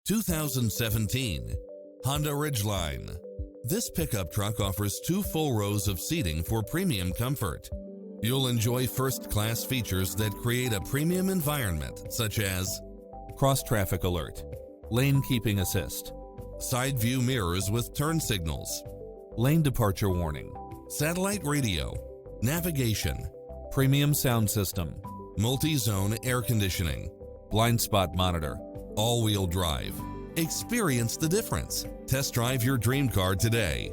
2017 Honda Ridgeline. This pickup truck offers 2 full rows of seating for premium comfort. You'll enjoy first-class features that create a premium environment, such as cross-traffic alert, lane keeping assist, side view mirrors with turn signals, lane departure warning, satellite radio, navigation, premium sound system, multi-zone air conditioning, blind spot monitor, all-wheel drive. Experience the difference. Test drive your dream car today.